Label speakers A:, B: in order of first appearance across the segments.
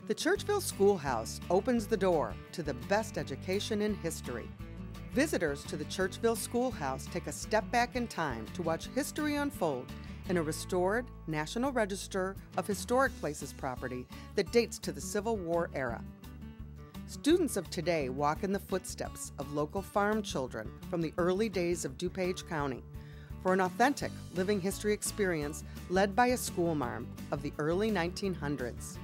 A: The Churchville Schoolhouse opens the door to the best education in history. Visitors to the Churchville Schoolhouse take a step back in time to watch history unfold in a restored National Register of Historic Places property that dates to the Civil War era. Students of today walk in the footsteps of local farm children from the early days of DuPage County for an authentic living history experience led by a schoolmarm of the early 1900s.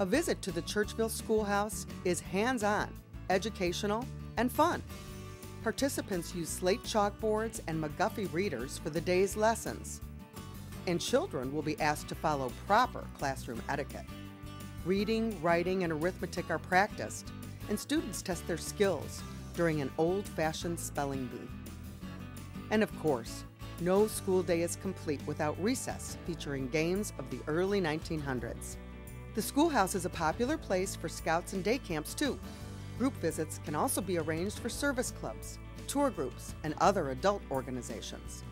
A: A visit to the Churchville Schoolhouse is hands-on, educational, and fun. Participants use slate chalkboards and McGuffey readers for the day's lessons. And children will be asked to follow proper classroom etiquette. Reading, writing, and arithmetic are practiced, and students test their skills during an old-fashioned spelling bee. And of course, no school day is complete without recess featuring games of the early 1900s. The schoolhouse is a popular place for scouts and day camps too. Group visits can also be arranged for service clubs, tour groups, and other adult organizations.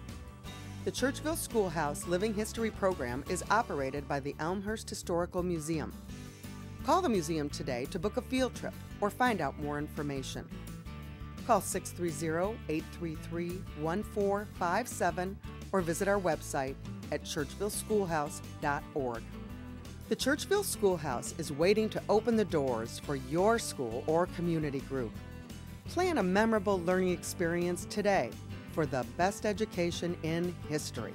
A: The Churchville Schoolhouse Living History program is operated by the Elmhurst Historical Museum. Call the museum today to book a field trip or find out more information. Call 630-833-1457 or visit our website at churchvilleschoolhouse.org. The Churchville Schoolhouse is waiting to open the doors for your school or community group. Plan a memorable learning experience today for the best education in history.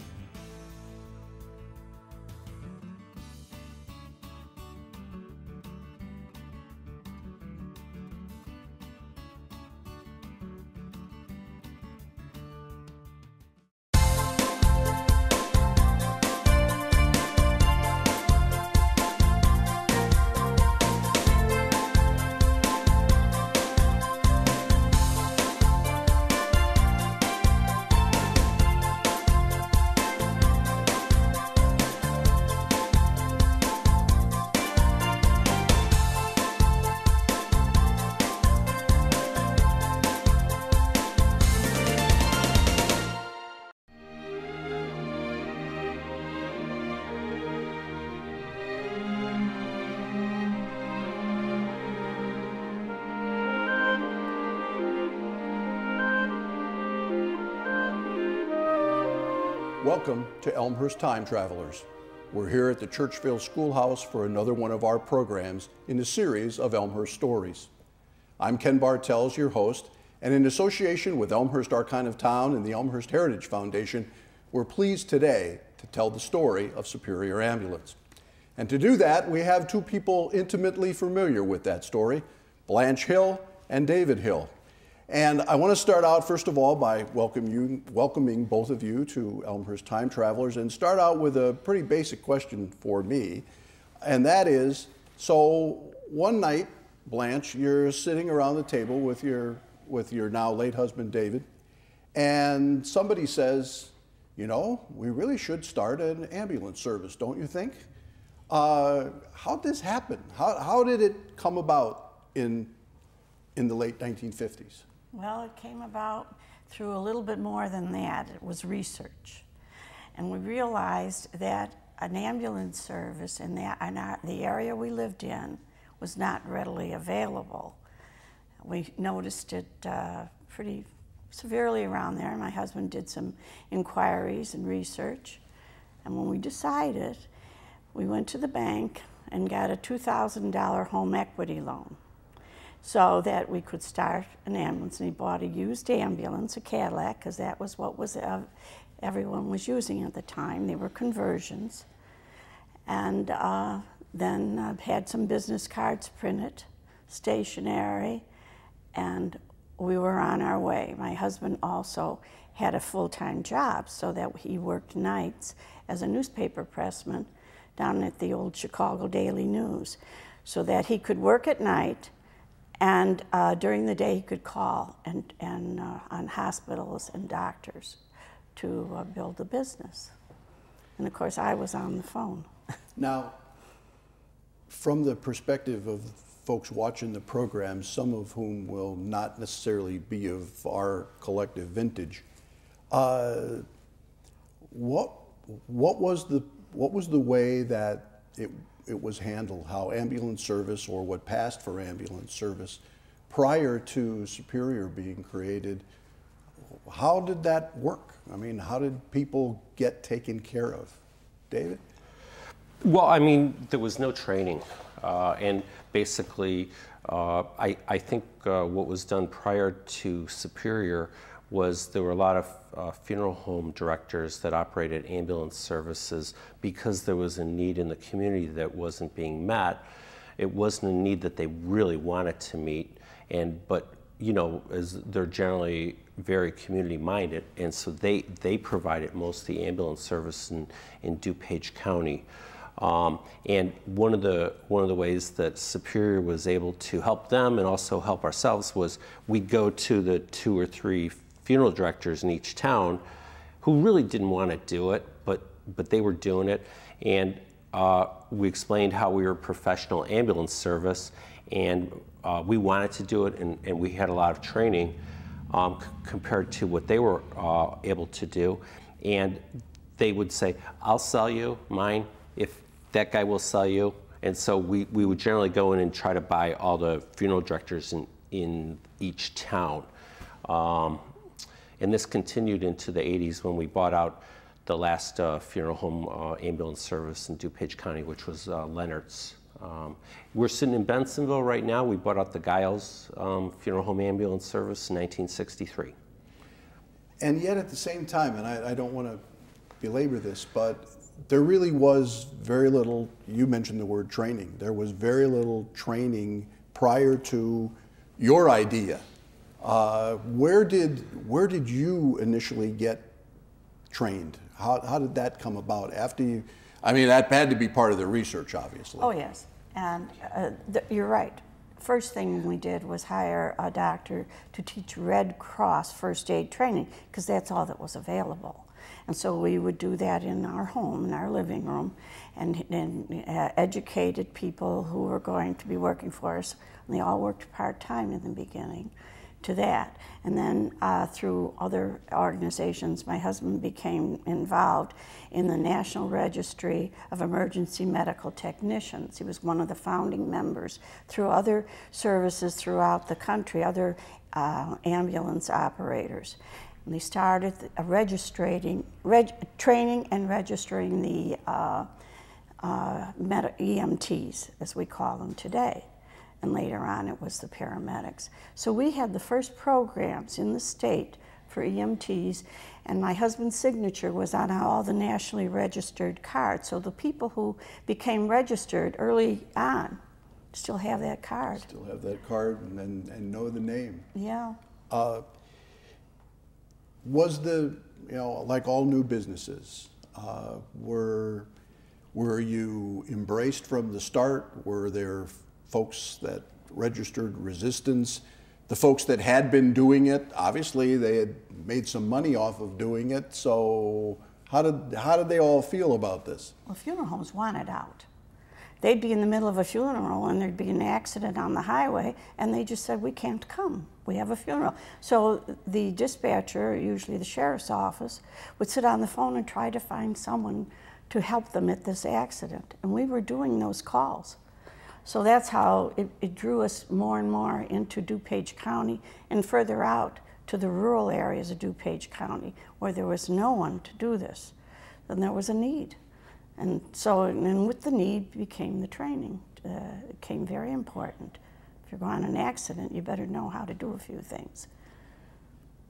B: Welcome to Elmhurst Time Travelers. We're here at the Churchville Schoolhouse for another one of our programs in the series of Elmhurst Stories. I'm Ken Bartels, your host, and in association with Elmhurst Archive of Town and the Elmhurst Heritage Foundation, we're pleased today to tell the story of Superior Ambulance. And to do that, we have two people intimately familiar with that story, Blanche Hill and David Hill. And I want to start out, first of all, by welcoming both of you to Elmhurst Time Travelers, and start out with a pretty basic question for me. And that is, so one night, Blanche, you're sitting around the table with your now late husband, David, and somebody says, you know, we really should start an ambulance service, don't you think? How'd this happen? How did it come about in the late 1950s?
C: Well, it came about through a little bit more than that. It was research. And we realized that an ambulance service in the area we lived in was not readily available. We noticed it pretty severely around there. My husband did some inquiries and research. And when we decided, we went to the bank and got a $2,000 home equity loan, so that we could start an ambulance. And he bought a used ambulance, a Cadillac, because that was what everyone was using at the time. They were conversions. And then had some business cards printed, stationery, and we were on our way. My husband also had a full-time job, so that he worked nights as a newspaper pressman down at the old Chicago Daily News, so that he could work at night, and during the day he could call on hospitals and doctors to build a business. And of course I was on the phone.
B: Now, from the perspective of folks watching the program, some of whom will not necessarily be of our collective vintage, what was the way that it was handled, how ambulance service, or what passed for ambulance service prior to Superior being created, how did that work? I mean, how did people get taken care of? David?
D: Well, I mean, there was no training. And basically, I think what was done prior to Superior was there were a lot of funeral home directors that operated ambulance services because there was a need in the community that wasn't being met. It wasn't a need that they really wanted to meet, but you know, as they're generally very community minded, and so they provided most of the ambulance service in DuPage County. And one of the ways that Superior was able to help them and also help ourselves was we'd go to the 2 or 3 funeral directors in each town who really didn't want to do it, but they were doing it, and we explained how we were a professional ambulance service, and we wanted to do it, and we had a lot of training compared to what they were able to do, and they would say, "I'll sell you mine if that guy will sell you." And so we would generally go in and try to buy all the funeral directors in each town. And this continued into the 80s when we bought out the last funeral home ambulance service in DuPage County, which was Leonard's. We're sitting in Bensonville right now. We bought out the Giles funeral home ambulance service in 1963.
B: And yet at the same time, and I don't want to belabor this, but there really was very little, you mentioned the word training, there was very little training prior to your idea. Where did you initially get trained? How did that come about after you, I mean, that had to be part of the research, obviously.
C: Oh, yes. And you're right. First thing we did was hire a doctor to teach Red Cross first aid training, because that's all that was available. And so we would do that in our home, in our living room, and educated people who were going to be working for us. And they all worked part-time in the beginning to that. And then through other organizations, my husband became involved in the National Registry of Emergency Medical Technicians. He was one of the founding members through other services throughout the country, other ambulance operators. And they started training and registering the EMTs, as we call them today. And later on it was the paramedics. So we had the first programs in the state for EMTs, and my husband's signature was on all the nationally registered cards. So the people who became registered early on still have that card.
B: Still have that card and know the name.
C: Yeah.
B: Was the, you know, like all new businesses, were you embraced from the start? Were there folks that registered resistance? The folks that had been doing it, obviously they had made some money off of doing it, so how did they all feel about this?
C: Well, funeral homes wanted out. They'd be in the middle of a funeral and there'd be an accident on the highway, and they just said, "We can't come, we have a funeral." So the dispatcher, usually the sheriff's office, would sit on the phone and try to find someone to help them at this accident. And we were doing those calls. So that's how it drew us more and more into DuPage County and further out to the rural areas of DuPage County, where there was no one to do this. Then there was a need. And so, and with the need became the training. It became very important. If you're going on an accident, you better know how to do a few things.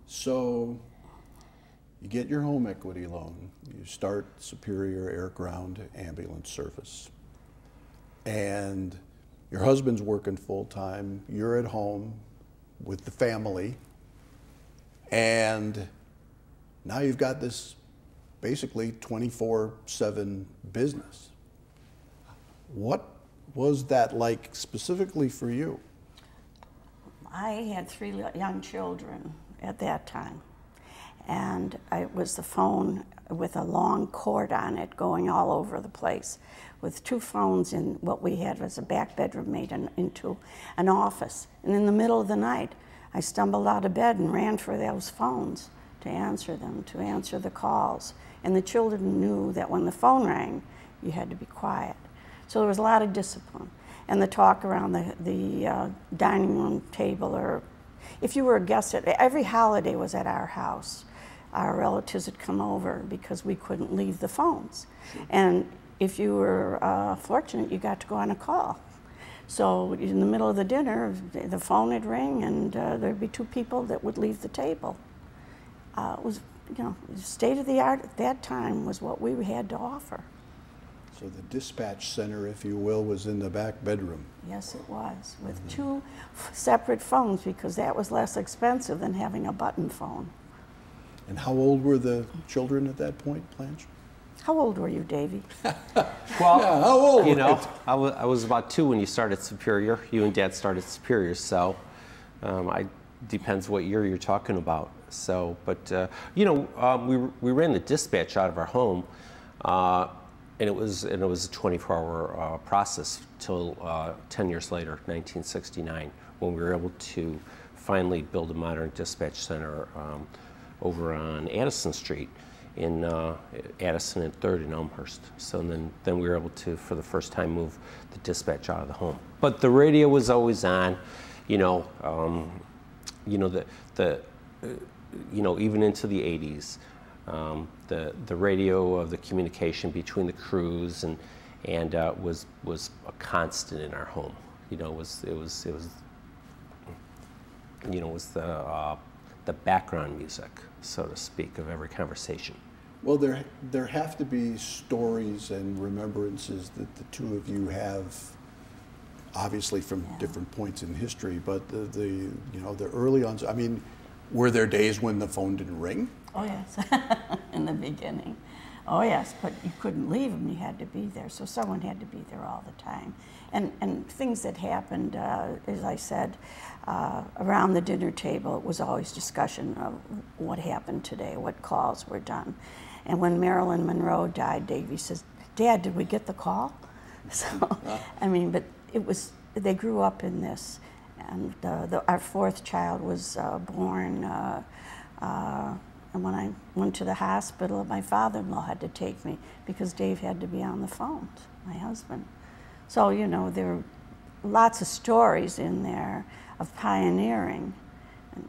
B: So you get your home equity loan, you start Superior Air Ground Ambulance Service, and your husband's working full-time, you're at home with the family, and now you've got this basically 24/7 business. What was that like specifically for you?
C: I had 3 young children at that time, and it was the phone with a long cord on it going all over the place, with 2 phones in what we had was a back bedroom made into an office. And in the middle of the night, I stumbled out of bed and ran for those phones to answer them, to answer the calls. And the children knew that when the phone rang, you had to be quiet. So there was a lot of discipline. And the talk around the dining room table, or if you were a guest at every holiday was at our house. Our relatives would come over because we couldn't leave the phones. And if you were fortunate, you got to go on a call. So in the middle of the dinner, the phone would ring, and there'd be two people that would leave the table. It was, you know, state of the art at that time was what we had to offer.
B: So the dispatch center, if you will, was in the back bedroom.
C: Yes, it was, with two separate phones, because that was less expensive than having a button phone.
B: And how old were the children at that point, Blanche?
C: How old were you, Davy?
D: Well,
B: yeah, how old
D: you
B: were
D: know,
B: you?
D: I was about 2 when you started Superior. You and Dad started Superior, so depends what year you're talking about. So, but you know, we ran the dispatch out of our home, and it was a 24-hour process till 10 years later, 1969, when we were able to finally build a modern dispatch center over on Addison Street in Addison and 3rd in Elmhurst. So then we were able to, for the first time, move the dispatch out of the home. But the radio was always on, you know, you know, even into the 80s. The radio of the communication between the crews and was a constant in our home. You know, it was you know, was the background music, so to speak, of every conversation.
B: Well, there have to be stories and remembrances that the two of you have, obviously from different points in history, but the you know, the early on. I mean, were there days when the phone didn't ring?
C: Oh yes, in the beginning. Oh yes, but you couldn't leave them. You had to be there, so someone had to be there all the time. And things that happened, as I said, around the dinner table, it was always discussion of what happened today, what calls were done. And when Marilyn Monroe died, Davy says, "Dad, did we get the call?" So, I mean, but it was, they grew up in this. And our 4th child was born, and when I went to the hospital, my father-in-law had to take me because Dave had to be on the phone, my husband. So, you know, there are lots of stories in there of pioneering.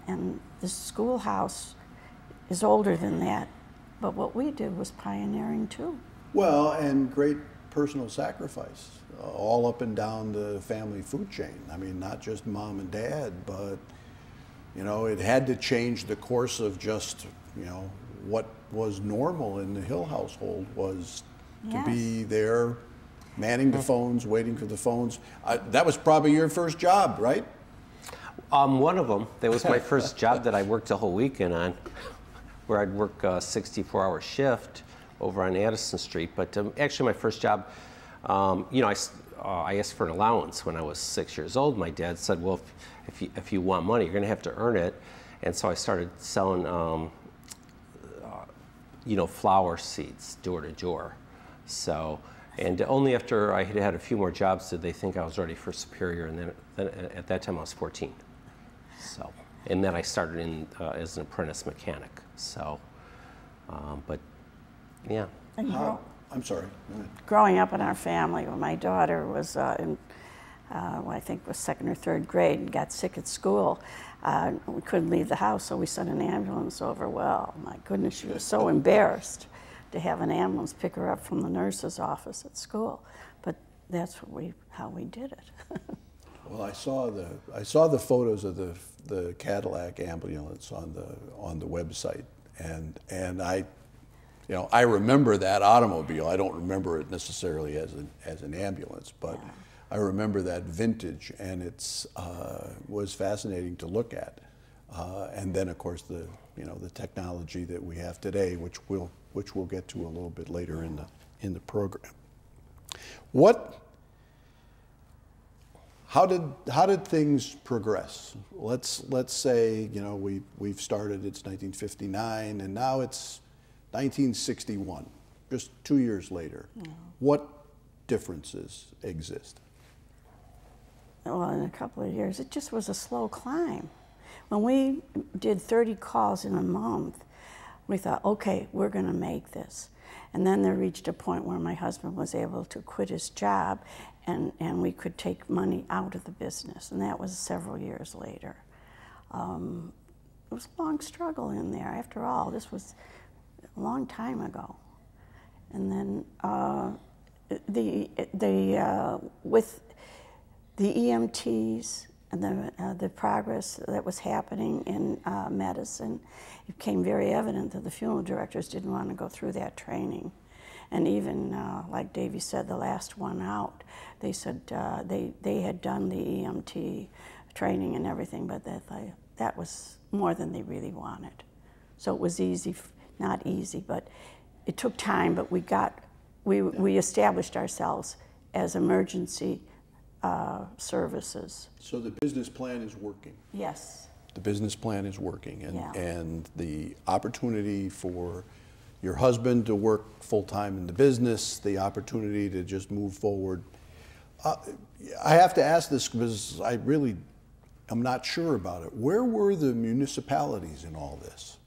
C: And the schoolhouse is older than that, but what we did was pioneering too.
B: Well, and great personal sacrifice, all up and down the family food chain. I mean, not just mom and dad, but, you know, it had to change the course of just, you know, what was normal in the Hill household was to be there, manning the phones, waiting for the phones. That was probably your first job, right?
D: One of them. That was my first job that I worked a whole weekend on, where I'd work a 64-hour shift over on Addison Street. But actually, my first job, you know, I asked for an allowance when I was 6 years old. My dad said, "Well, if you want money, you're going to have to earn it." And so I started selling, you know, flower seeds door to door. So, and only after I had had a few more jobs did they think I was ready for Superior. And then at that time I was 14. So, and then I started in as an apprentice mechanic. So, but yeah.
B: I'm sorry. Go ahead.
C: Growing up in our family, when my daughter was in, well, I think was 2nd or 3rd grade and got sick at school, we couldn't leave the house, so we sent an ambulance over. Well, my goodness, she was so embarrassed to have an ambulance pick her up from the nurse's office at school. But that's how we did it.
B: Well, I saw the photos of the Cadillac ambulance on the website, and I, you know, I remember that automobile. I don't remember it necessarily as an ambulance, but I remember that vintage, and it's was fascinating to look at. And then, of course, the technology that we have today, which we'll get to a little bit later in the program. How did things progress? Let's say, you know, we've started, it's 1959, and now it's 1961, just 2 years later. What differences exist?
C: Well, in a couple of years, it just was a slow climb. When we did 30 calls in a month, we thought, okay, we're going to make this. And then there reached a point where my husband was able to quit his job and we could take money out of the business, and that was several years later. It was a long struggle in there. After all, this was a long time ago. And then with the EMTs and the progress that was happening in medicine, it became very evident that the funeral directors didn't want to go through that training. And even, like Davey said, the last one out, they said they had done the EMT training and everything, but that was more than they really wanted. So it was easy, not easy, but it took time, but we established ourselves as emergency services.
B: So the business plan is working.
C: Yes.
B: The business plan is working, and,
C: Yeah.
B: and the opportunity for your husband to work full-time in the business, the opportunity to just move forward. I have to ask this because I really am not sure about it. Where were the municipalities in all this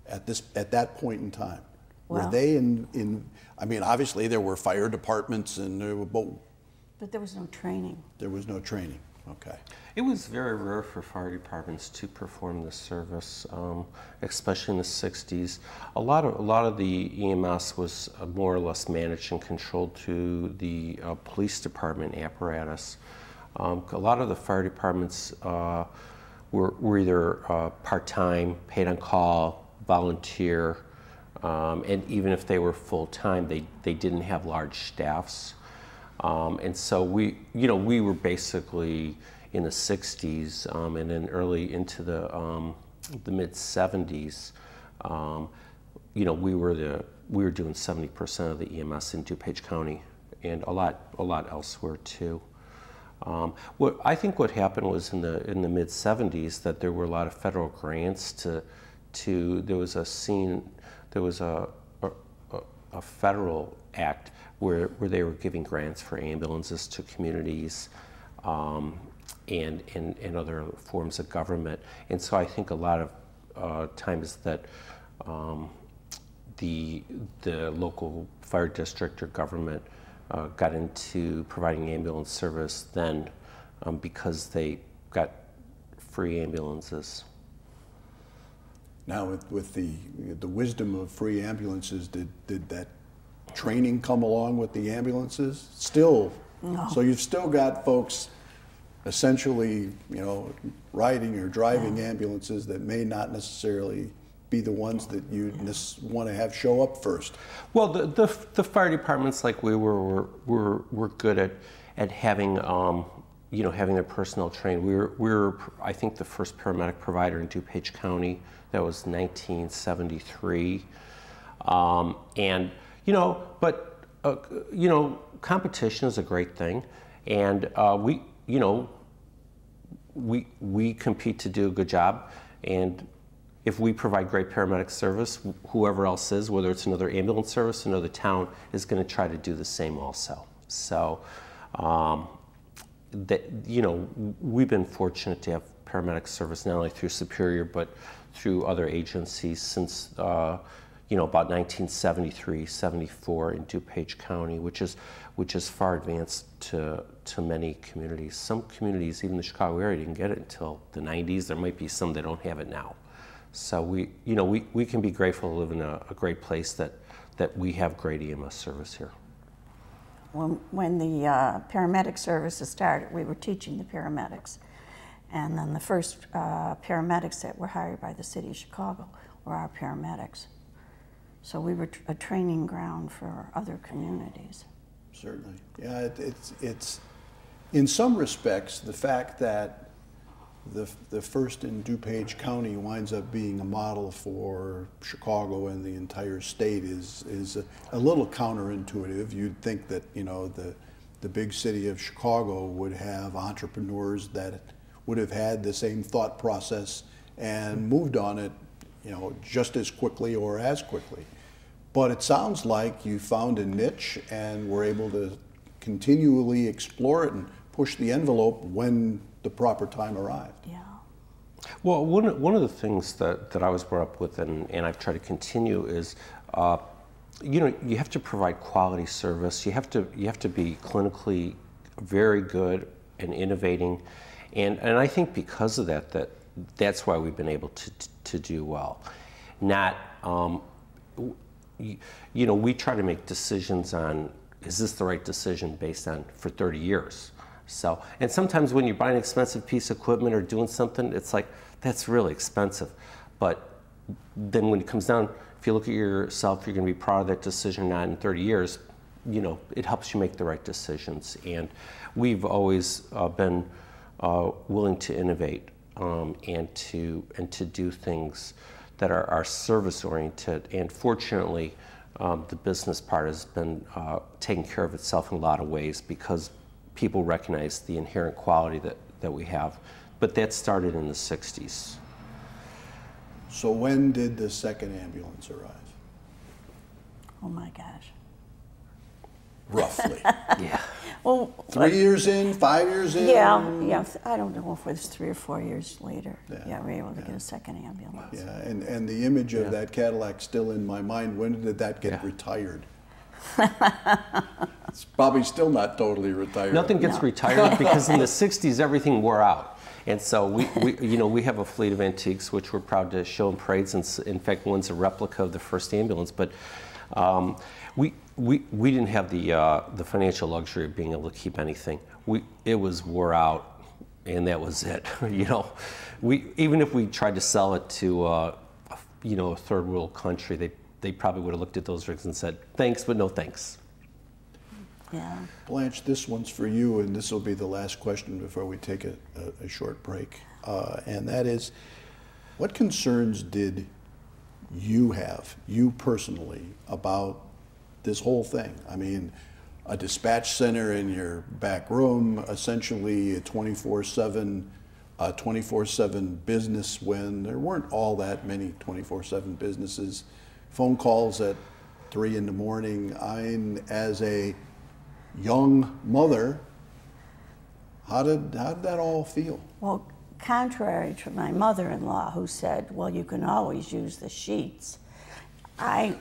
B: at that point in time?
C: Well,
B: were they in, I mean, obviously there were fire departments and there were both.
C: But there was no training.
B: There was no training, okay.
D: It was very rare for fire departments to perform this service, especially in the 60s. A lot of the EMS was more or less managed and controlled to the police department apparatus. A lot of the fire departments were either part-time, paid on call, volunteer, and even if they were full-time, they didn't have large staffs. And so we were basically in the 60s and then early into the mid 70s. We were doing 70% of the EMS in DuPage County, and a lot elsewhere too. I think what happened was in the mid 70s that there were a lot of federal grants there was a federal act where they were giving grants for ambulances to communities and other forms of government. And so I think a lot of times that the local fire district or government got into providing ambulance service then because they got free ambulances.
B: Now with the wisdom of free ambulances, did that training come along with the ambulances? Still,
C: no.
B: So you've still got folks essentially, riding or driving ambulances that may not necessarily be the ones that you want to have show up first.
D: Well, the fire departments like we were good at having having their personnel trained. We were I think the first paramedic provider in DuPage County. That was 1973, competition is a great thing, and we compete to do a good job, and if we provide great paramedic service, whoever else is, whether it's another ambulance service, another town, is going to try to do the same also. So, we've been fortunate to have paramedic service not only through Superior but through other agencies since about 1973, 74 in DuPage County, which is far advanced to many communities. Some communities, even the Chicago area, didn't get it until the 90s. There might be some that don't have it now. So we can be grateful to live in a great place that we have great EMS service here.
C: When the paramedic services started, we were teaching the paramedics. And then the first paramedics that were hired by the city of Chicago were our paramedics. So we were a training ground for other communities.
B: Certainly. Yeah, it's in some respects, the fact that the first in DuPage County winds up being a model for Chicago and the entire state is a little counterintuitive. You'd think that, the big city of Chicago would have entrepreneurs that would have had the same thought process and moved on it, just as quickly or as quickly. But it sounds like you found a niche and were able to continually explore it and push the envelope when the proper time arrived.
C: Yeah.
D: Well, one of the things that I was brought up with and I've tried to continue is you know, you have to provide quality service. You have to be clinically very good and innovating, and I think because of that's why we've been able to do well. Not, you know, we try to make decisions on, is this the right decision based on for 30 years? So, and sometimes when you're buying an expensive piece of equipment or doing something, it's like, that's really expensive. But then when it comes down, if you look at yourself, you're going to be proud of that decision or not in 30 years, you know, it helps you make the right decisions. And we've always been willing to innovate and to do things that are service oriented. And fortunately, the business part has been taking care of itself in a lot of ways because people recognize the inherent quality that we have. But that started in the 60s.
B: So when did the second ambulance arrive?
C: Oh my gosh.
B: Roughly.
D: Yeah.
C: Well,
B: 3 years in, 5 years in?
C: yeah, I don't know if it was 3 or 4 years later.
B: Yeah.
C: We were able to get a second ambulance.
B: Yeah, and the image of that Cadillac still in my mind. When did that get retired? It's probably still not totally retired.
D: Nothing gets retired because in the 60s everything wore out. And so we have a fleet of antiques which we're proud to show in parades. And in fact, one's a replica of the first ambulance. But we didn't have the financial luxury of being able to keep anything. It was wore out, and that was it. You know, even if we tried to sell it to a third world country, they probably would have looked at those rigs and said, thanks, but no thanks.
C: Yeah.
B: Blanche, this one's for you, and this will be the last question before we take a short break. And that is, what concerns did you have, you personally, about this whole thing? I mean, a dispatch center in your back room, essentially a 24/7 business when there weren't all that many 24/7 businesses, phone calls at 3 in the morning. As a young mother, how did that all feel?
C: Well, contrary to my mother-in-law who said, well, you can always use the sheets, I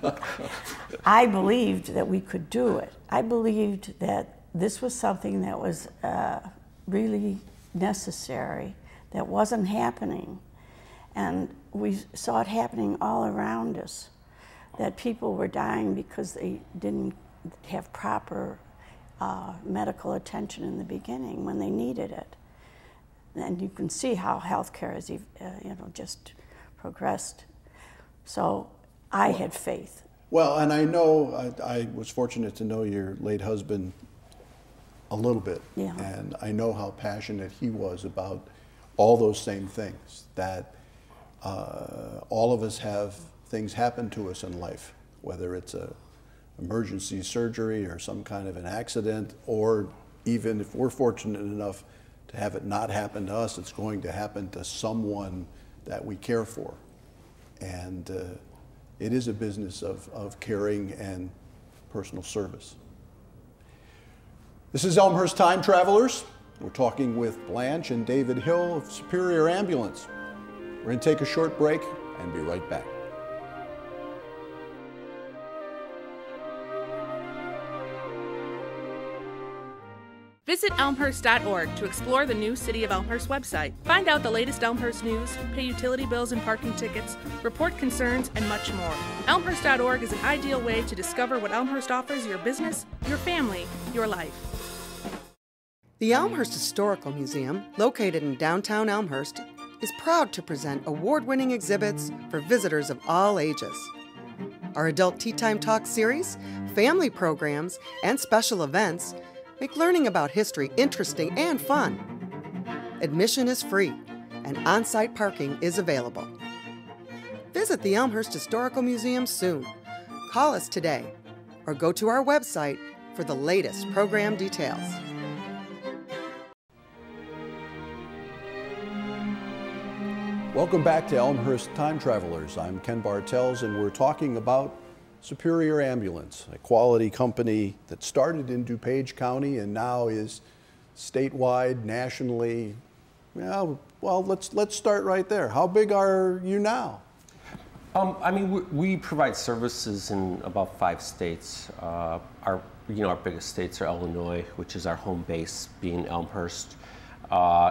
C: believed that we could do it. I believed that this was something that was really necessary, that wasn't happening. And we saw it happening all around us, that people were dying because they didn't have proper medical attention in the beginning when they needed it. And you can see how healthcare has just progressed. So I had faith.
B: Well, and I know, I was fortunate to know your late husband a little bit.
C: Yeah.
B: And I know how passionate he was about all those same things, that all of us have things happen to us in life, whether it's a emergency surgery or some kind of an accident, or even if we're fortunate enough to have it not happen to us, it's going to happen to someone that we care for. And it is a business of caring and personal service. This is Elmhurst Time Travelers. We're talking with Blanche and David Hill of Superior Ambulance. We're going to take a short break and be right back.
E: Visit elmhurst.org to explore the new City of Elmhurst website. Find out the latest Elmhurst news, pay utility bills and parking tickets, report concerns, and much more. Elmhurst.org is an ideal way to discover what Elmhurst offers your business, your family, your life.
A: The Elmhurst Historical Museum, located in downtown Elmhurst, is proud to present award-winning exhibits for visitors of all ages. Our Adult Tea Time Talk series, family programs, and special events make learning about history interesting and fun. Admission is free, and on-site parking is available. Visit the Elmhurst Historical Museum soon. Call us today, or go to our website for the latest program details.
B: Welcome back to Elmhurst Time Travelers. I'm Ken Bartels, and we're talking about Superior Ambulance, a quality company that started in DuPage County and now is statewide, nationally. Well, let's start right there. How big are you now?
D: I mean, we provide services in about 5 states. Our biggest states are Illinois, which is our home base, being Elmhurst,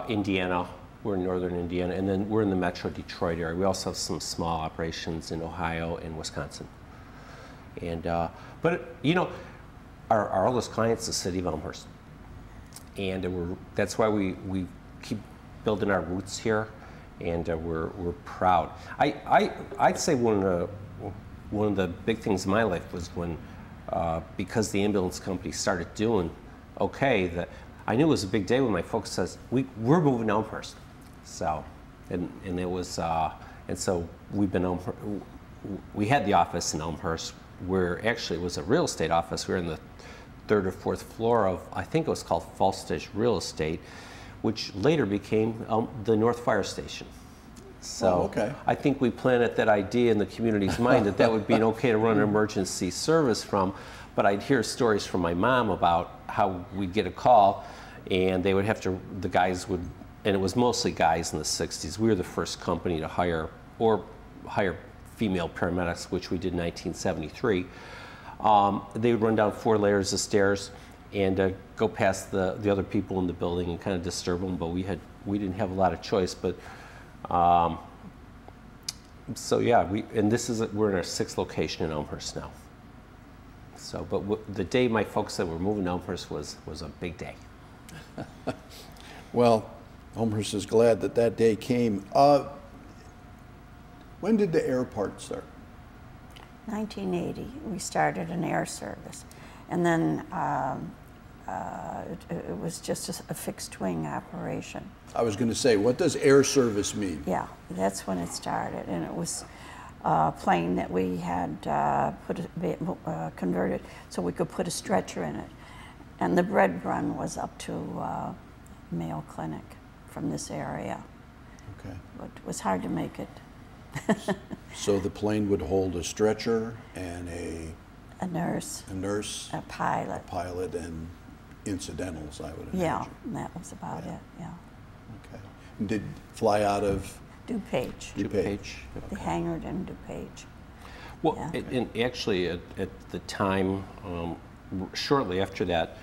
D: Indiana. We're in northern Indiana, and then we're in the Metro Detroit area. We also have some small operations in Ohio and Wisconsin. And but our oldest client's the city of Elmhurst, and that's why we keep building our roots here. And we're proud. I'd say one of the big things in my life was when, because the ambulance company started doing okay, that I knew it was a big day when my folks says we're moving to Elmhurst. So, and it was and so we had the office in Elmhurst, where actually it was a real estate office. We were in the 3rd or 4th floor of, I think it was called Falstadge Real Estate, which later became the North Fire Station. So
B: okay.
D: I think we planted that idea in the community's mind that would be okay to run an emergency service from. But I'd hear stories from my mom about how we'd get a call, and they would have to, the guys would, and it was mostly guys in the 60s. We were the first company to hire female paramedics, which we did in 1973. They would run down 4 layers of stairs and go past the other people in the building and kind of disturb them, but we didn't have a lot of choice. But so yeah, we're in our 6th location in Elmhurst now. So, but the day my folks said we're moving to Elmhurst was a big day.
B: Well, Elmhurst is glad that day came. When did the air part start?
C: 1980, we started an air service. And then it was just a fixed wing operation.
B: I was going to say, what does air service mean?
C: Yeah, that's when it started. And it was a plane that we had converted so we could put a stretcher in it. And the bread run was up to Mayo Clinic from this area.
B: Okay.
C: But it was hard to make it.
B: So the plane would hold a stretcher and
C: a nurse,
B: a pilot, and incidentals, I would imagine.
C: Yeah, that was about it, yeah.
B: Okay. And did fly out of?
C: DuPage.
D: DuPage.
C: The hangar in DuPage.
D: Well,
C: yeah.
D: and actually at the time, shortly after that,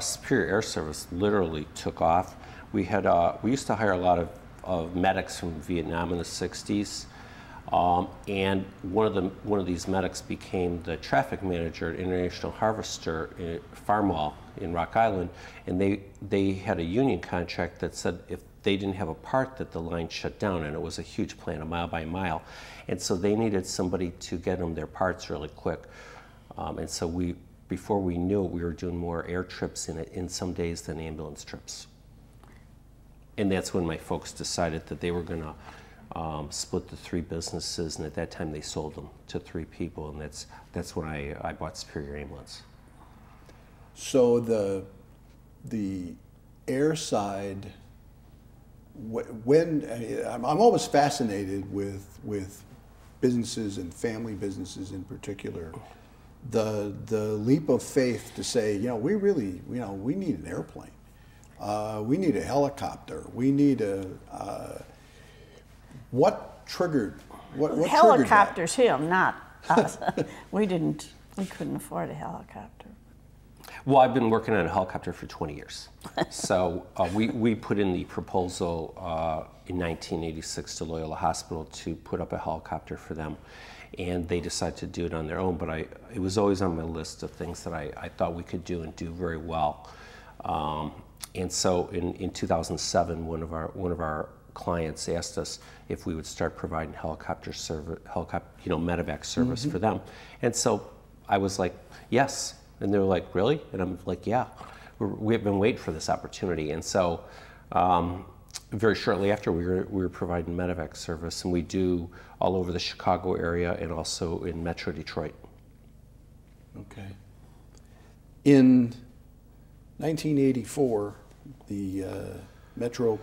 D: Superior Air Service literally took off. We used to hire a lot of medics from Vietnam in the 60s. And one of these medics became the traffic manager at International Harvester Farm Mall in Rock Island, and they had a union contract that said if they didn't have a part that the line shut down, and it was a huge plant, a mile by mile, and so they needed somebody to get them their parts really quick, and so before we knew it, we were doing more air trips in some days than ambulance trips, and that's when my folks decided that they were going to split the 3 businesses, and at that time they sold them to 3 people, and that's when I bought Superior Ambulance.
B: So the air side, I'm always fascinated with businesses and family businesses in particular. The leap of faith to say, we really, we need an airplane, we need a helicopter, we need what triggered? What
C: helicopters him, not us. We couldn't afford a helicopter.
D: Well, I've been working on a helicopter for 20 years. So we put in the proposal in 1986 to Loyola Hospital to put up a helicopter for them, and they decided to do it on their own. But it was always on my list of things that I thought we could do and do very well. And so in 2007, one of our clients asked us if we would start providing helicopter service, medevac service for them. And so I was like, yes. And they were like, really? And I'm like, yeah, we've been waiting for this opportunity. And so very shortly after, we were providing medevac service, and we do all over the Chicago area and also in Metro Detroit.
B: Okay. In 1984, the Metro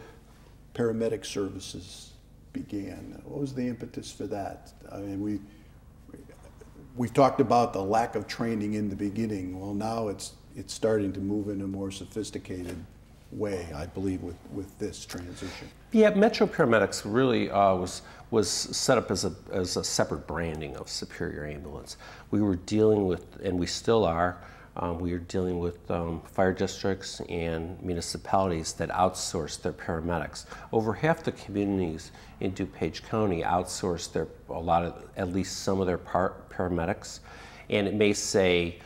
B: paramedic services began. What was the impetus for that? I mean, we've talked about the lack of training in the beginning. Well, now it's starting to move in a more sophisticated way, I believe, with this transition.
D: Yeah, Metro Paramedics really was set up as a separate branding of Superior Ambulance. We were dealing with, and we still are, we are dealing with fire districts and municipalities that outsource their paramedics. Over half the communities in DuPage County outsource at least some of their paramedics, and it may say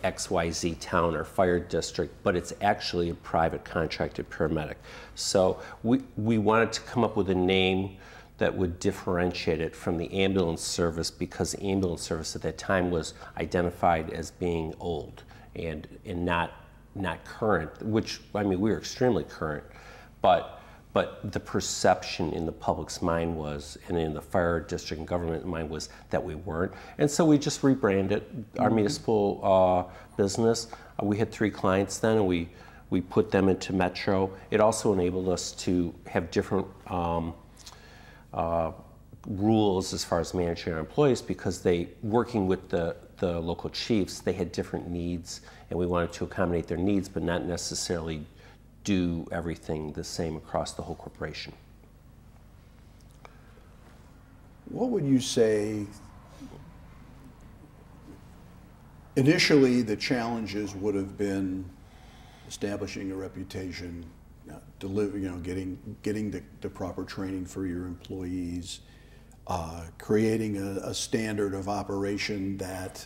D: XYZ town or fire district, but it's actually a private contracted paramedic. So we wanted to come up with a name that would differentiate it from the ambulance service, because the ambulance service at that time was identified as being old and not current, which, I mean, we were extremely current, but the perception in the public's mind was, and in the fire district and government mind was, that we weren't. And so we just rebranded our municipal business. We had 3 clients then, and we put them into Metro. It also enabled us to have different rules as far as managing our employees, because working with the local chiefs, they had different needs, and we wanted to accommodate their needs, but not necessarily do everything the same across the whole corporation.
B: What would you say initially the challenges would have been establishing a reputation, getting the proper training for your employees, creating a standard of operation that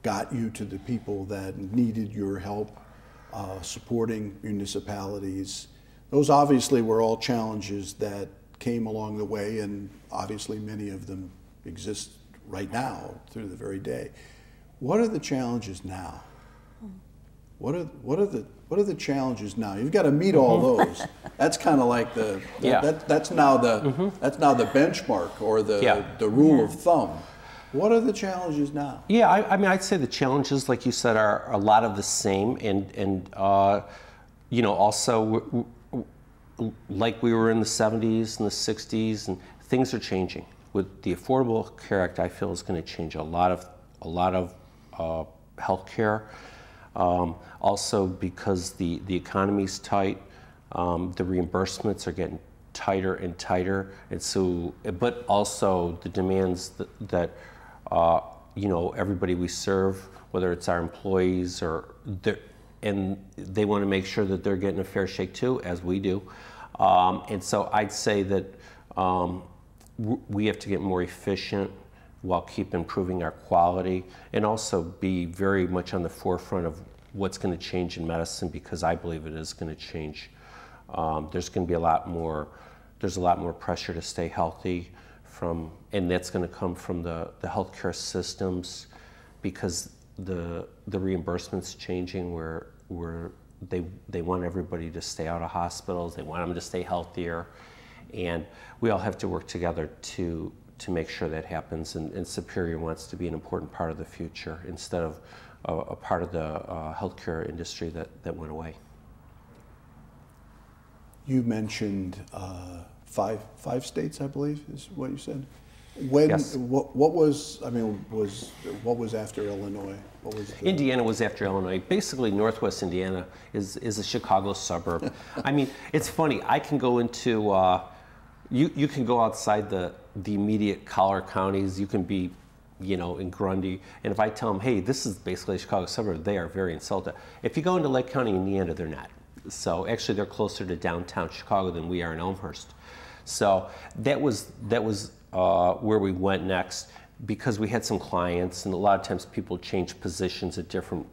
B: got you to the people that needed your help, supporting municipalities? Those obviously were all challenges that came along the way, and obviously many of them exist right now through the very day. What are the challenges now? What are the challenges now? You've got to meet all those. That's kind of like that's now the benchmark, or the rule of thumb. What are the challenges now?
D: Yeah, I mean, I'd say the challenges, like you said, are a lot of the same, and also like we were in the 70s and the 60s, and things are changing. With the Affordable Care Act, I feel is going to change a lot of health care. Also, because the economy's tight, the reimbursements are getting tighter and tighter, and so, but also the demands that everybody we serve, whether it's our employees and they want to make sure that they're getting a fair shake too, as we do. And so I'd say that we have to get more efficient while keep improving our quality, and also be very much on the forefront of what's going to change in medicine, because I believe it is going to change. There's going to be a lot more pressure to stay healthy, and that's going to come from the healthcare systems, because the reimbursement's changing, where they want everybody to stay out of hospitals, they want them to stay healthier, and we all have to work together to make sure that happens, and Superior wants to be an important part of the future instead of a part of the healthcare industry that went away.
B: You mentioned 5 states, I believe, is what you said. When?
D: Yes.
B: What was after Illinois? What was
D: Indiana was after Illinois. Basically, Northwest Indiana is a Chicago suburb. I mean, it's funny. I can go into you can go outside the immediate collar counties. You can be, in Grundy, and if I tell them, hey, this is basically a Chicago suburb, they are very insulted. If you go into Lake County, Indiana, they're not. So actually, they're closer to downtown Chicago than we are in Elmhurst. So that was where we went next, because we had some clients, and a lot of times people change positions at different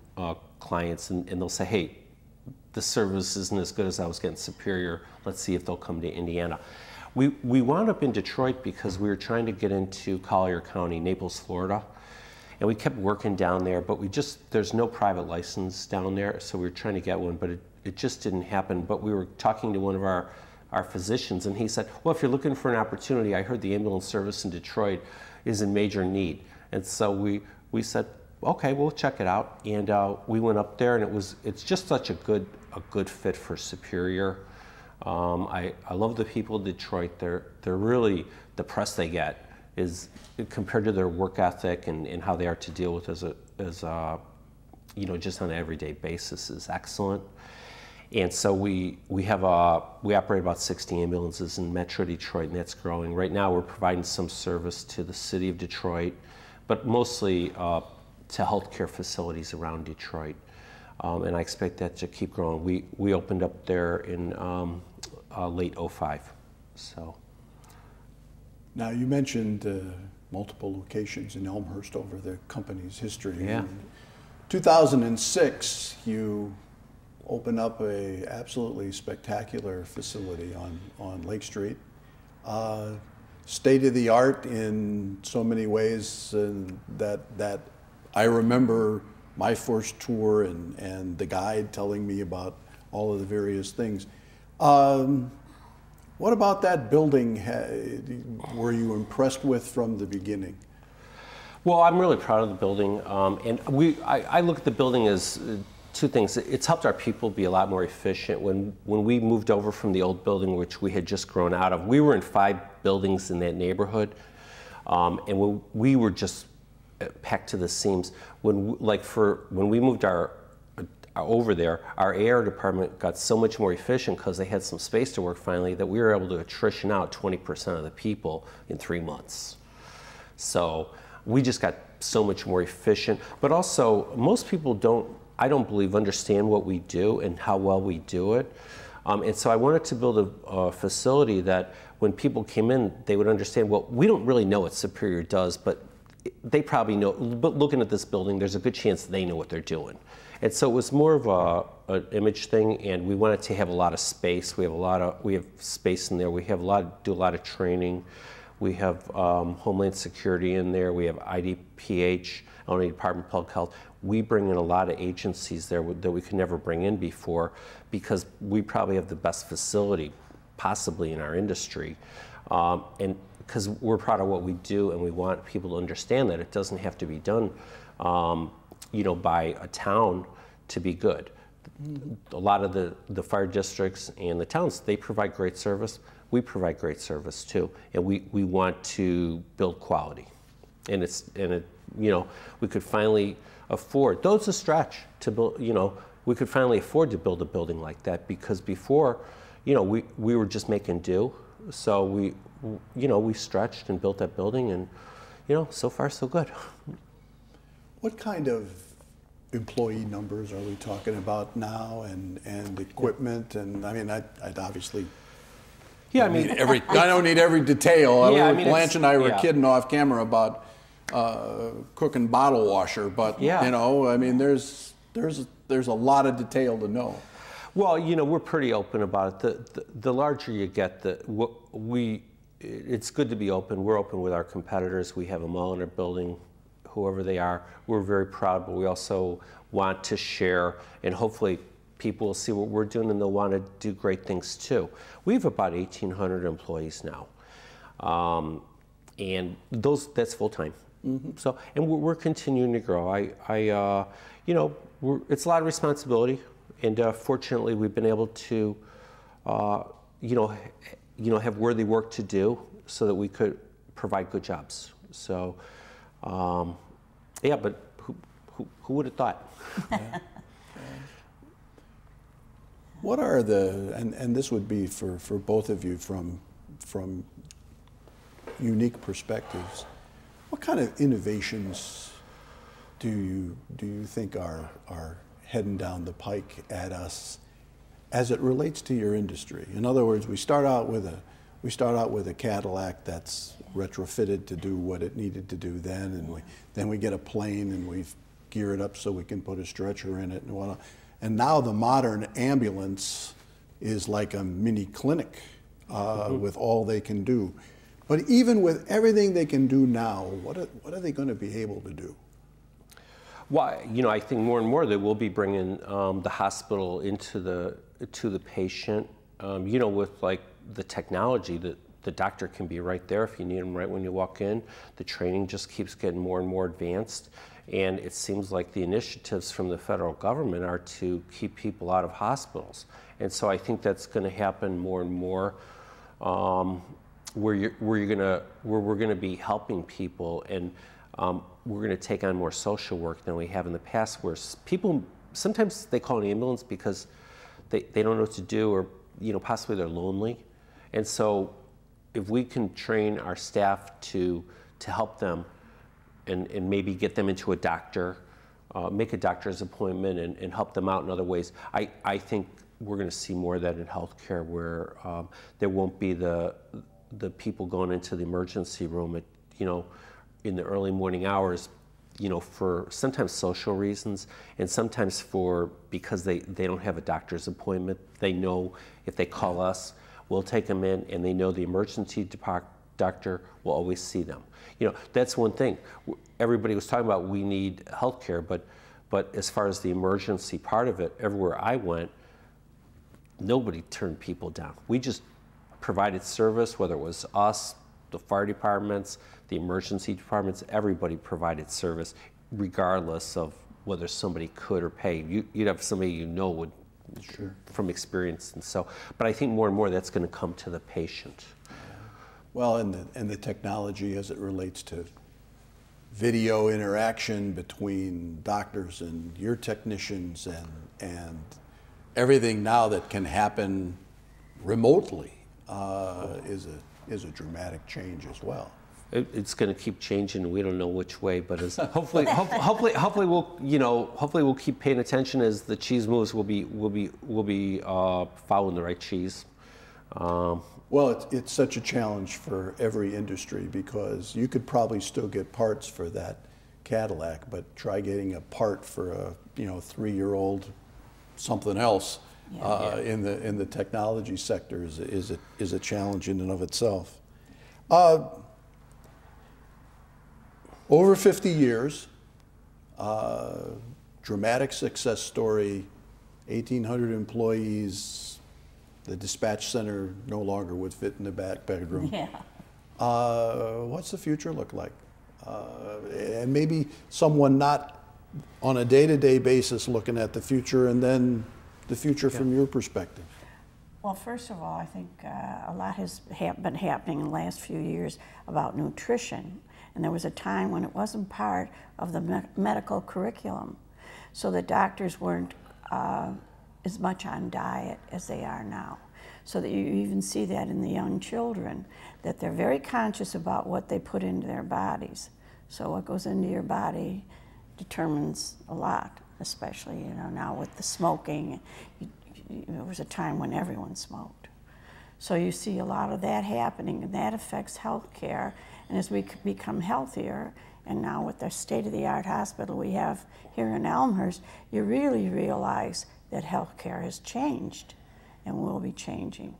D: clients, and they'll say, hey, the service isn't as good as I was getting Superior. Let's see if they'll come to Indiana. We wound up in Detroit because we were trying to get into Collier County, Naples, Florida, and we kept working down there, but there's no private license down there, so we were trying to get one, but it just didn't happen. But we were talking to one of our physicians, and he said, well, if you're looking for an opportunity, I heard the ambulance service in Detroit is in major need. And so we said, okay, we'll check it out. And we went up there, and it's just such a good fit for Superior. I love the people of Detroit. They're really, the press they get is, compared to their work ethic and how they are to deal with as just on an everyday basis, is excellent. And so we operate about 60 ambulances in Metro Detroit, and that's growing. Right now we're providing some service to the city of Detroit, but mostly to healthcare facilities around Detroit. And I expect that to keep growing. We opened up there in late '05. So.
B: Now you mentioned multiple locations in Elmhurst over the company's history.
D: Yeah.
B: In 2006, you opened up a absolutely spectacular facility on Lake Street. State of the art in so many ways, and that I remember my first tour and the guide telling me about all of the various things. What about that building were you impressed with from the beginning?
D: Well, I'm really proud of the building, and I look at the building as two things. It's helped our people be a lot more efficient. When we moved over from the old building, which we had just grown out of, we were in 5 buildings in that neighborhood, and we were just packed to the seams. When we moved over there, our AR department got so much more efficient because they had some space to work finally that we were able to attrition out 20% of the people in 3 months. So we just got so much more efficient. But also, most people I don't believe, understand what we do and how well we do it. And so I wanted to build a facility that when people came in, they would understand, well, we don't really know what Superior does, but they probably know. But looking at this building, there's a good chance they know what they're doing. And so it was more of an image thing, and we wanted to have a lot of space. We have space in there. We have do a lot of training. We have Homeland Security in there. We have IDPH, Illinois Department of Public Health. We bring in a lot of agencies there that we could never bring in before because we probably have the best facility possibly in our industry. And because we're proud of what we do and we want people to understand that it doesn't have to be done by a town to be good. A lot of the fire districts and the towns, they provide great service. We provide great service too, and we want to build quality. And we could finally afford, though it's a stretch to build, we could finally afford to build a building like that because before, we were just making do. So we stretched and built that building, and so far so good.
B: What kind of employee numbers are we talking about now, and equipment? And I mean, I'd obviously.
D: Yeah,
B: I don't need every detail.
D: Yeah,
B: Blanche and I were kidding off camera about cooking bottle washer, but there's a lot of detail to know.
D: Well, we're pretty open about it. The larger you get, it's good to be open. We're open with our competitors. We have them all in our building, whoever they are. We're very proud, but we also want to share, and hopefully people will see what we're doing and they'll want to do great things too. We have about 1,800 employees now, and that's full time. Mm-hmm. So, and we're continuing to grow. It's a lot of responsibility, and fortunately, we've been able to, have worthy work to do so that we could provide good jobs. So, but who would have thought?
B: Yeah. What are and this would be for both of you from unique perspectives, what kind of innovations do you think are heading down the pike at us as it relates to your industry? In other words, we start out with a Cadillac that's retrofitted to do what it needed to do then, and then we get a plane and we gear it up so we can put a stretcher in it and whatnot. And now the modern ambulance is like a mini clinic with all they can do. But even with everything they can do now, what are they going to be able to do?
D: Well, I think more and more they will be bringing the hospital to the patient. With like the technology, that the doctor can be right there if you need him right when you walk in. The training just keeps getting more and more advanced. And it seems like the initiatives from the federal government are to keep people out of hospitals. And so I think that's going to happen more and more, where we're going to be helping people, and we're going to take on more social work than we have in the past, where people sometimes they call an ambulance because they don't know what to do, or possibly they're lonely. And so if we can train our staff to help them and maybe get them into a doctor, make a doctor's appointment and help them out in other ways, I think we're going to see more of that in healthcare, where there won't be the people going into the emergency room at, in the early morning hours, for sometimes social reasons, and sometimes because they don't have a doctor's appointment. They know if they call us, we'll take them in, and they know the emergency doctor will always see them. That's one thing. Everybody was talking about we need healthcare, but as far as the emergency part of it, everywhere I went, nobody turned people down. We just provided service, whether it was us, the fire departments, the emergency departments, everybody provided service, regardless of whether somebody could or pay. You'd have somebody would, sure, from experience, and so. But I think more and more that's going to come to the patient.
B: Well, and the technology as it relates to video interaction between doctors and your technicians, and everything now that can happen remotely is a dramatic change as well.
D: It's going to keep changing. We don't know which way, but hopefully we'll keep paying attention as the cheese moves. We'll be following the right cheese.
B: Well, it's such a challenge for every industry, because you could probably still get parts for that Cadillac, but try getting a part for a 3-year-old something else in the technology sector is a challenge in and of itself. Over 50 years, dramatic success story, 1,800 employees, the dispatch center no longer would fit in the back bedroom.
C: Yeah.
B: What's the future look like? And maybe someone not on a day-to-day basis looking at the future, and then the future from your perspective.
C: Well, first of all, I think a lot has been happening in the last few years about nutrition. And there was a time when it wasn't part of the medical curriculum. So the doctors weren't as much on diet as they are now. So that you even see that in the young children, that they're very conscious about what they put into their bodies. So what goes into your body determines a lot, especially now with the smoking. There was a time when everyone smoked. So you see a lot of that happening, and that affects healthcare. And as we become healthier, and now with the state-of-the-art hospital we have here in Elmhurst, you really realize that healthcare has changed and will be changing.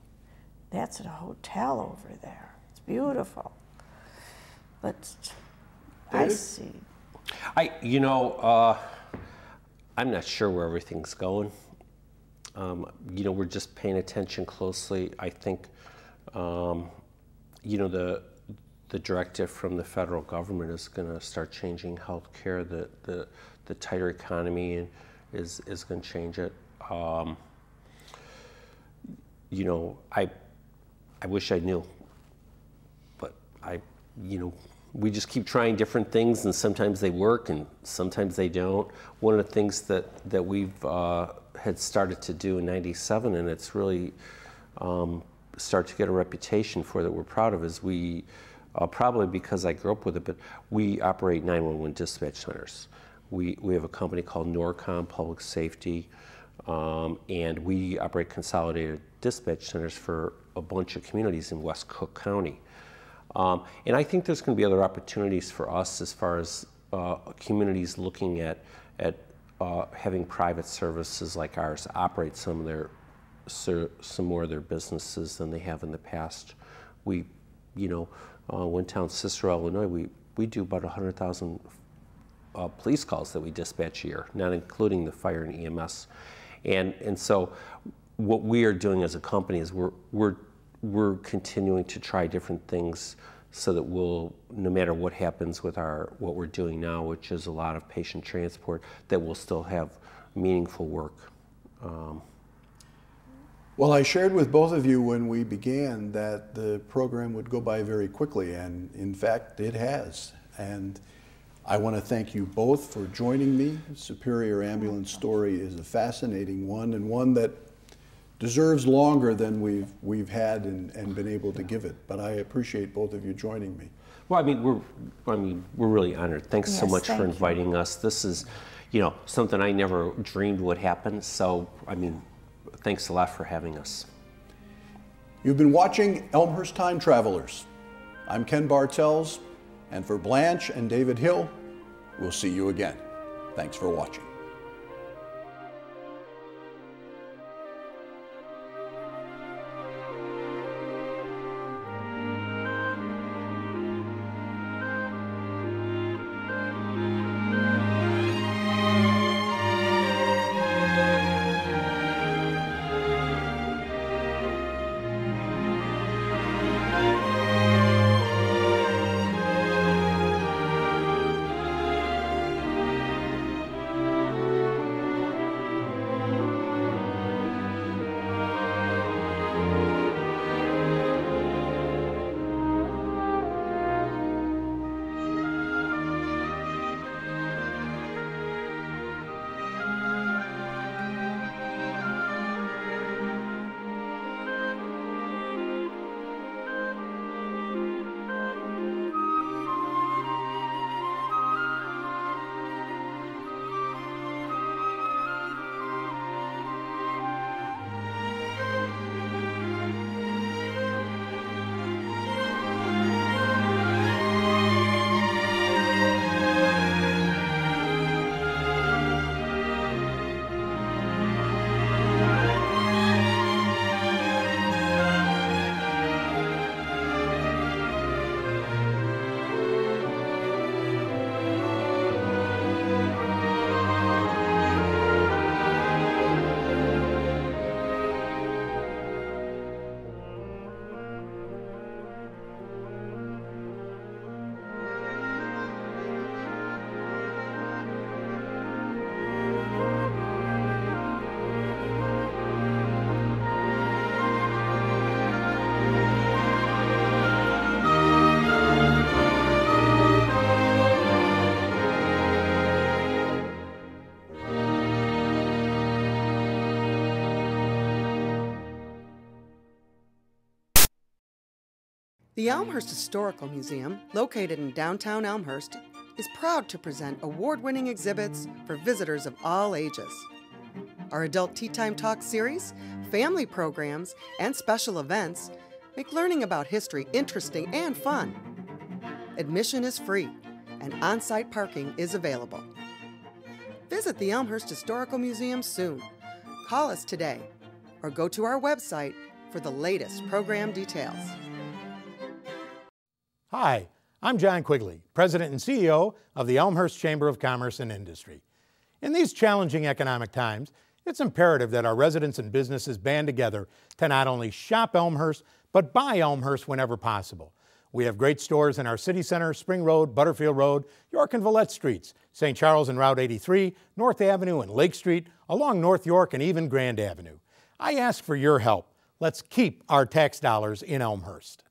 C: That's at a hotel over there. It's beautiful. But I see.
D: I'm not sure where everything's going. We're just paying attention closely. I think, the directive from the federal government is going to start changing healthcare. The tighter economy is going to change it. I wish I knew, but we just keep trying different things, and sometimes they work and sometimes they don't. One of the things that we've had started to do in '97, and it's really start to get a reputation for that we're proud of, is we, probably because I grew up with it, but we operate 911 dispatch centers. We have a company called Norcom Public Safety, and we operate consolidated dispatch centers for a bunch of communities in West Cook County. And I think there's going to be other opportunities for us as far as communities looking at having private services like ours operate some more of their businesses than they have in the past. We, one town, Cicero, Illinois, we do about 100,000 police calls that we dispatch a year, not including the fire and EMS. And so what we are doing as a company is we're continuing to try different things so that we'll, no matter what happens with what we're doing now, which is a lot of patient transport, that we'll still have meaningful work.
B: Well, I shared with both of you when we began that the program would go by very quickly, and in fact it has. And I want to thank you both for joining me. Superior Ambulance story is a fascinating one, and one that deserves longer than we've had and been able to give it. But I appreciate both of you joining me.
D: Well, we're really honored. Thanks so much for inviting us. This is, something I never dreamed would happen. So, thanks a lot for having us.
B: You've been watching Elmhurst Time Travelers. I'm Ken Bartels, and for Blanche and David Hill, we'll see you again. Thanks for watching.
A: The Elmhurst Historical Museum, located in downtown Elmhurst, is proud to present award-winning exhibits for visitors of all ages. Our Adult Tea Time Talk series, family programs, and special events make learning about history interesting and fun. Admission is free, and on-site parking is available. Visit the Elmhurst Historical Museum soon. Call us today, or go to our website for the latest program details.
F: Hi, I'm John Quigley, President and CEO of the Elmhurst Chamber of Commerce and Industry. In these challenging economic times, it's imperative that our residents and businesses band together to not only shop Elmhurst, but buy Elmhurst whenever possible. We have great stores in our city center, Spring Road, Butterfield Road, York and Villette Streets, St. Charles and Route 83, North Avenue and Lake Street, along North York and even Grand Avenue. I ask for your help. Let's keep our tax dollars in Elmhurst.